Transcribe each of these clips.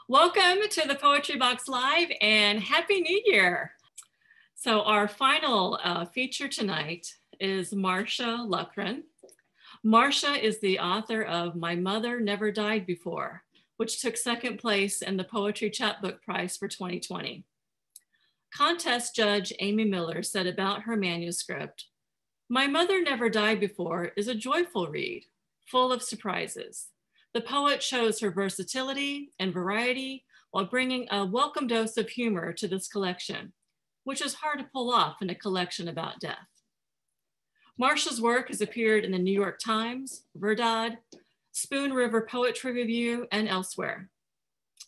Welcome to the Poetry Box Live and Happy New Year. So our final feature tonight is Marcia Loughran. Marcia is the author of My Mother Never Died Before, which took second place in the Poetry Chapbook Prize for 2020. Contest judge Amy Miller said about her manuscript, "My Mother Never Died Before is a joyful read, full of surprises. The poet shows her versatility and variety while bringing a welcome dose of humor to this collection, which is hard to pull off in a collection about death." Marcia's work has appeared in the New York Times, Verdad, Spoon River Poetry Review, and elsewhere.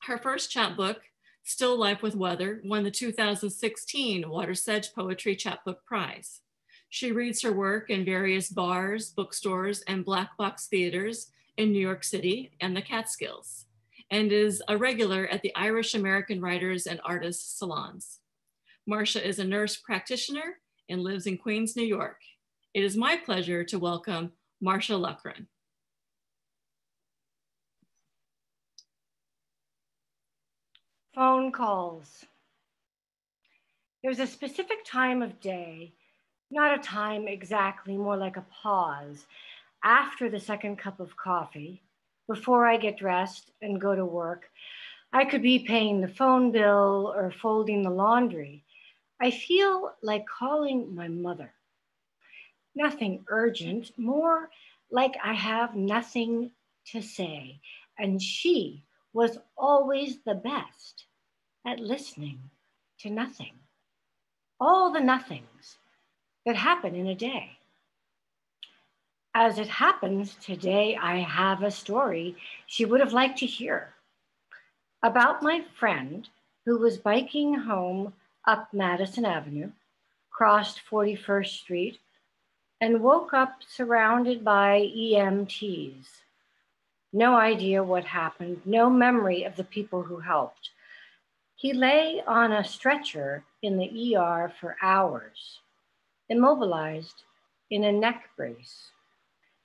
Her first chapbook, Still Life with Weather, won the 2016 WaterSedge Poetry Chapbook Prize. She reads her work in various bars, bookstores, and black box theaters in New York City and the Catskills, and is a regular at the Irish American Writers and Artists Salons. Marcia is a nurse practitioner and lives in Queens, New York. It is my pleasure to welcome Marcia Loughran. Phone calls. There's a specific time of day, not a time exactly, more like a pause, after the second cup of coffee, before I get dressed and go to work. I could be paying the phone bill or folding the laundry. I feel like calling my mother. Nothing urgent, more like I have nothing to say. And she was always the best at listening to nothing. All the nothings that happen in a day. As it happens, today I have a story she would have liked to hear about my friend who was biking home up Madison Avenue, crossed 41st Street, and woke up surrounded by EMTs. No idea what happened, no memory of the people who helped. He lay on a stretcher in the ER for hours, immobilized in a neck brace,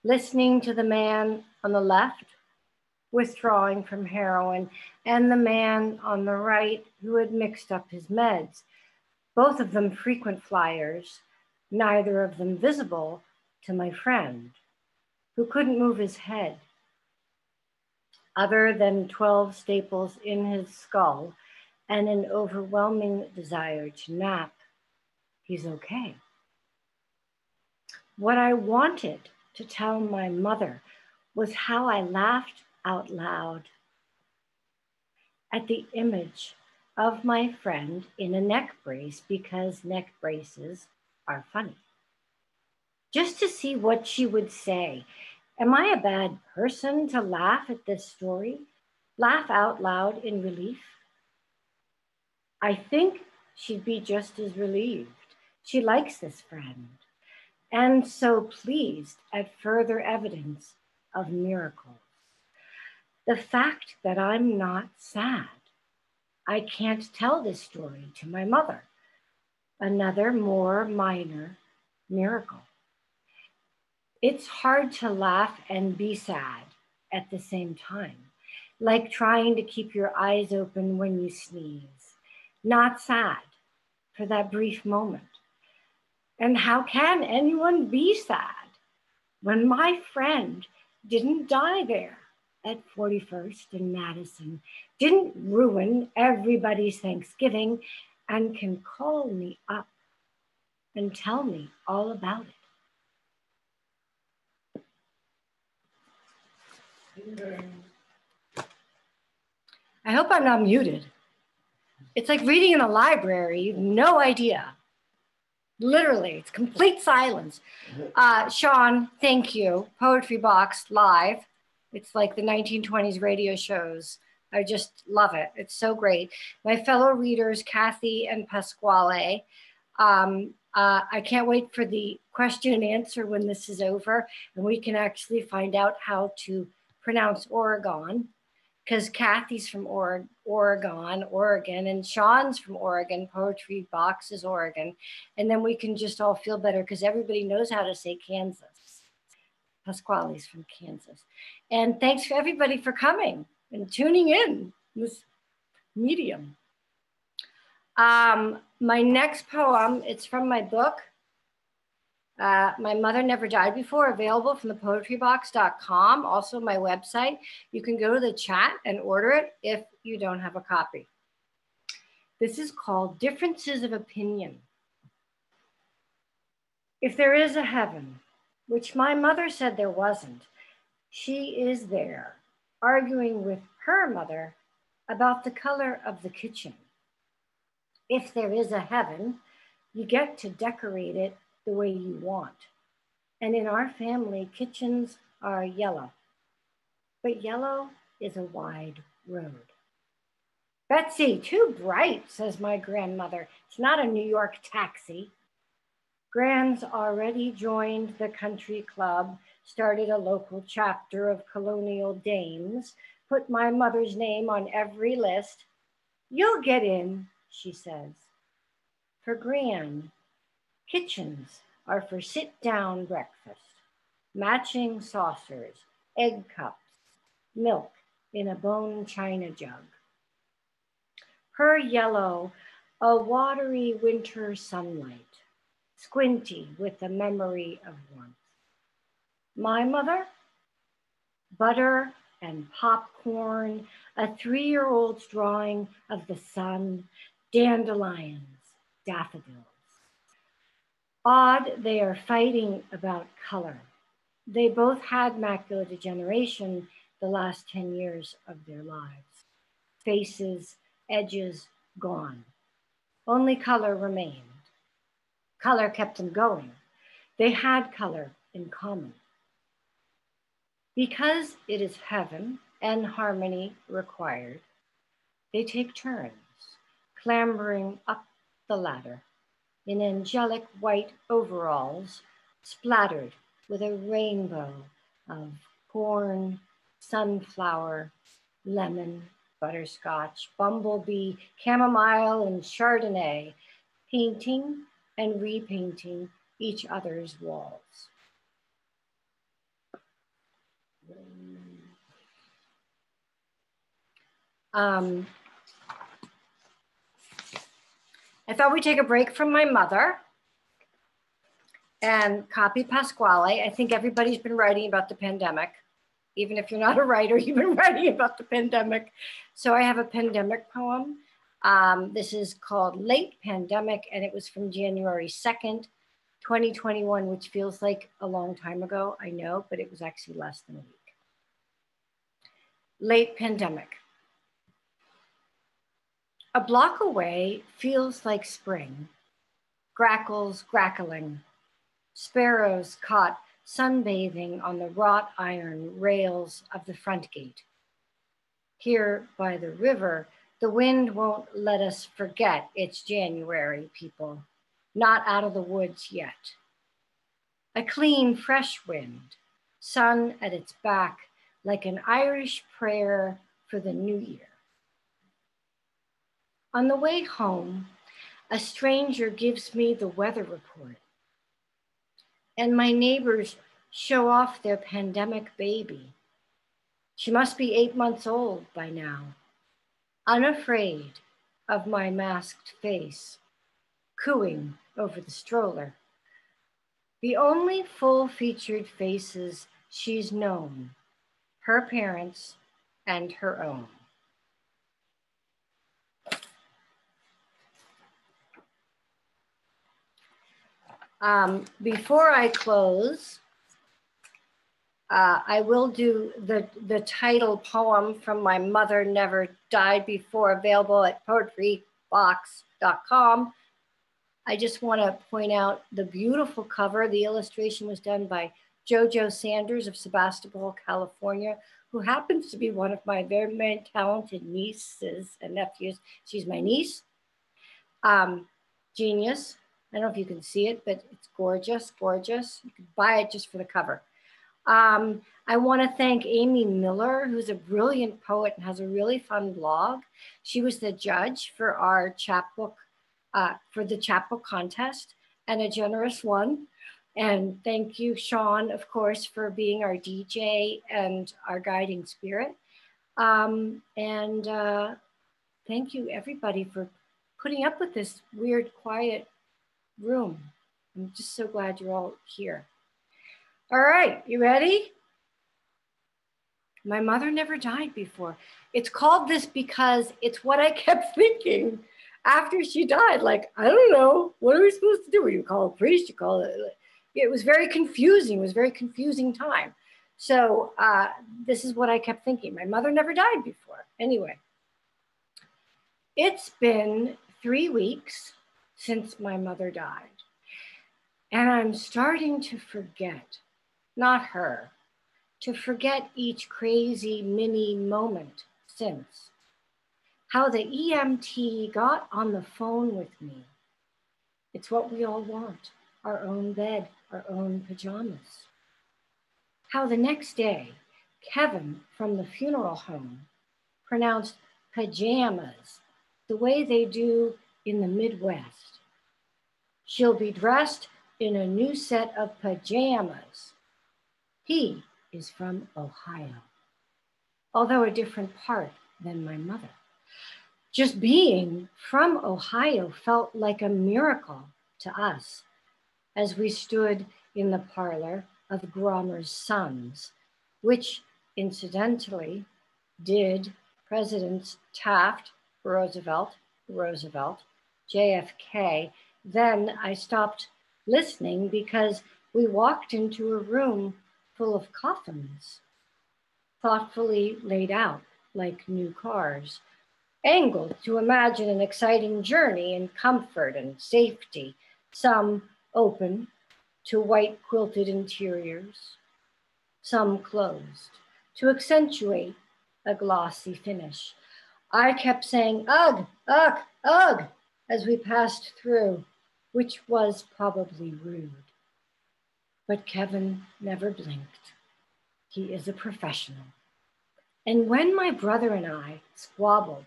listening to the man on the left withdrawing from heroin and the man on the right who had mixed up his meds, both of them frequent flyers, neither of them visible to my friend, who couldn't move his head. Other than 12 staples in his skull and an overwhelming desire to nap, he's okay. What I wanted to tell my mother was how I laughed out loud at the image of my friend in a neck brace, because neck braces are funny. Just to see what she would say. Am I a bad person to laugh at this story? Laugh out loud in relief? I think she'd be just as relieved. She likes this friend, and so pleased at further evidence of miracles. The fact that I'm not sad. I can't tell this story to my mother. Another more minor miracle. It's hard to laugh and be sad at the same time, like trying to keep your eyes open when you sneeze. Not sad for that brief moment. And how can anyone be sad when my friend didn't die there at 41st and Madison, didn't ruin everybody's Thanksgiving, and can call me up and tell me all about it? I hope I'm not muted. It's like reading in a library, you have no idea. Literally, it's complete silence. Shawn, thank you. Poetry Box Live. It's like the 1920s radio shows. I just love it. It's so great. My fellow readers, Kathy and Pasquale, I can't wait for the question and answer when this is over and we can actually find out how to pronounce Oregon, because Kathy's from Oregon, and Shawn's from Oregon, Poetry Box is Oregon. And then we can just all feel better because everybody knows how to say Kansas. Pasquale's from Kansas. And thanks for everybody for coming and tuning in. medium. My next poem, it's from my book, My Mother Never Died Before, available from thepoetrybox.com, also my website. You can go to the chat and order it if you don't have a copy. This is called Differences of Opinion. If there is a heaven, which my mother said there wasn't, she is there, arguing with her mother about the color of the kitchen. If there is a heaven, you get to decorate it the way you want. And in our family, kitchens are yellow. But yellow is a wide road. Betsy, too bright, says my grandmother. It's not a New York taxi. Gran's already joined the country club, started a local chapter of colonial dames, put my mother's name on every list. You'll get in, she says. For Gran, kitchens are for sit-down breakfast, matching saucers, egg cups, milk in a bone china jug. Her yellow, a watery winter sunlight, squinty with the memory of warmth. My mother, butter and popcorn, a 3-year-old's drawing of the sun, dandelions, daffodils. Odd they are fighting about color. They both had macular degeneration the last 10 years of their lives. Faces, edges, gone. Only color remained. Color kept them going. They had color in common. Because it is heaven and harmony required, they take turns, clambering up the ladder in angelic white overalls, splattered with a rainbow of corn, sunflower, lemon, butterscotch, bumblebee, chamomile, and Chardonnay, painting and repainting each other's walls. I thought we'd take a break from my mother and copy Pasquale. I think everybody's been writing about the pandemic. Even if you're not a writer, you've been writing about the pandemic. So I have a pandemic poem. This is called Late Pandemic, and it was from January 2nd, 2021, which feels like a long time ago, I know, but it was actually less than a week. Late Pandemic. A block away feels like spring, grackles grackling, sparrows caught sunbathing on the wrought iron rails of the front gate. Here by the river, the wind won't let us forget it's January, people, not out of the woods yet. A clean, fresh wind, sun at its back like an Irish prayer for the new year. On the way home, a stranger gives me the weather report, and my neighbors show off their pandemic baby. She must be 8 months old by now, unafraid of my masked face, cooing over the stroller. The only full-featured faces she's known, her parents and her own. Before I close, I will do the title poem from My Mother Never Died Before, available at poetrybox.com. I just want to point out the beautiful cover. The illustration was done by JoJo Sanders of Sebastopol, California, who happens to be one of my very, very talented nieces and nephews. She's my niece. Genius. I don't know if you can see it, but it's gorgeous, gorgeous. You can buy it just for the cover. I want to thank Amy Miller, who's a brilliant poet and has a really fun blog. She was the judge for our chapbook, for the chapbook contest, and a generous one. And thank you, Shawn, of course, for being our DJ and our guiding spirit. thank you everybody for putting up with this weird, quiet room. I'm just so glad you're all here. All right, you ready? My mother never died before. It's called this because it's what I kept thinking after she died. Like, I don't know, what are we supposed to do? You call a priest, you call it. It was very confusing. It was a very confusing time. So this is what I kept thinking. My mother never died before. Anyway, it's been 3 weeks since my mother died. And I'm starting to forget, not her, to forget each crazy mini moment since. How the EMT got on the phone with me. It's what we all want, our own bed, our own pajamas. How the next day, Kevin from the funeral home pronounced pajamas the way they do in the Midwest. She'll be dressed in a new set of pajamas. He is from Ohio, although a different part than my mother. Just being from Ohio felt like a miracle to us as we stood in the parlor of Gromer's Sons, which incidentally did Presidents Taft, Roosevelt, JFK. Then I stopped listening because we walked into a room full of coffins, thoughtfully laid out like new cars, angled to imagine an exciting journey in comfort and safety, some open to white quilted interiors, some closed to accentuate a glossy finish. I kept saying, ugh, ugh, ugh, as we passed through, which was probably rude. But Kevin never blinked. He is a professional. And when my brother and I squabbled,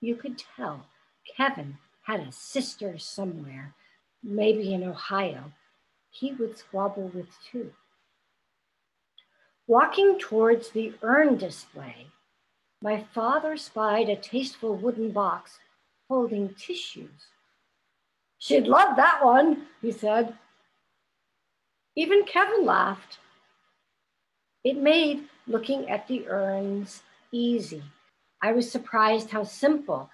you could tell Kevin had a sister somewhere, maybe in Ohio, he would squabble with too. Walking towards the urn display, my father spied a tasteful wooden box holding tissues. She'd love that one, he said. Even Kevin laughed. It made looking at the urns easy. I was surprised how simple.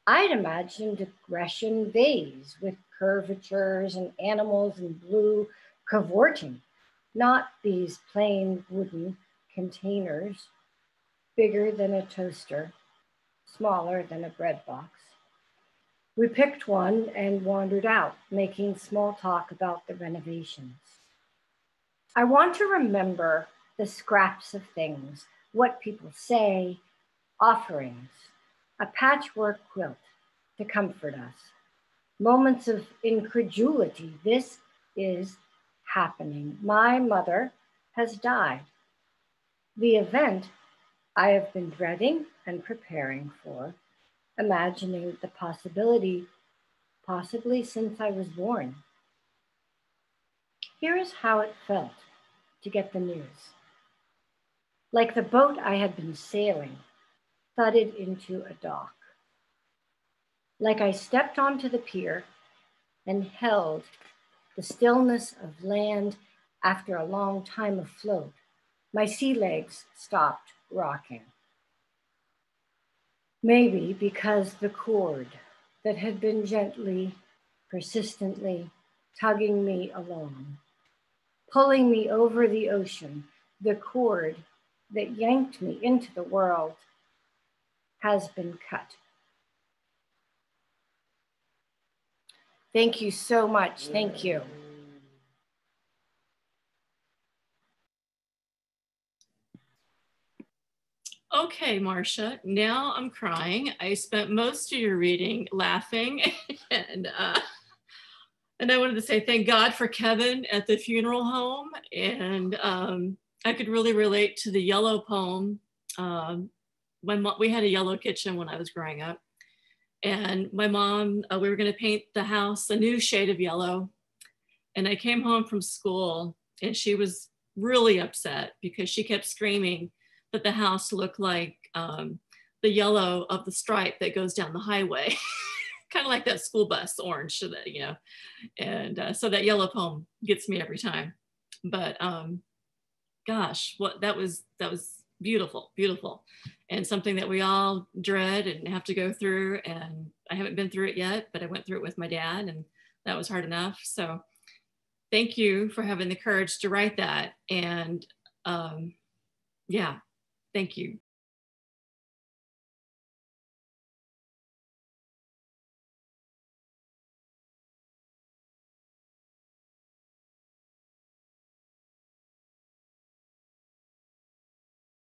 I'd imagined a Grecian vase with curvatures and animals in blue cavorting, not these plain wooden containers, bigger than a toaster, smaller than a bread box. We picked one and wandered out, making small talk about the renovations. I want to remember the scraps of things, what people say, offerings, a patchwork quilt to comfort us, moments of incredulity. This is happening. My mother has died. The event I have been dreading and preparing for, imagining the possibility, possibly since I was born. Here is how it felt to get the news. Like the boat I had been sailing thudded into a dock. Like I stepped onto the pier and held the stillness of land after a long time afloat. My sea legs stopped rocking. Maybe because the cord that had been gently, persistently tugging me along, pulling me over the ocean, the cord that yanked me into the world has been cut. Thank you so much. Thank you. Okay, Marcia, now I'm crying. I spent most of your reading laughing and I wanted to say thank God for Kevin at the funeral home. And I could really relate to the yellow poem. We had a yellow kitchen when I was growing up. And my mom, we were gonna paint the house a new shade of yellow. And I came home from school and she was really upset because she kept screaming that the house looked like the yellow of the stripe that goes down the highway, kind of like that school bus orange, so that, you know, and so that yellow poem gets me every time. But gosh, that was beautiful, beautiful, and something that we all dread and have to go through. And I haven't been through it yet, but I went through it with my dad, and that was hard enough. So thank you for having the courage to write that. And yeah, thank you.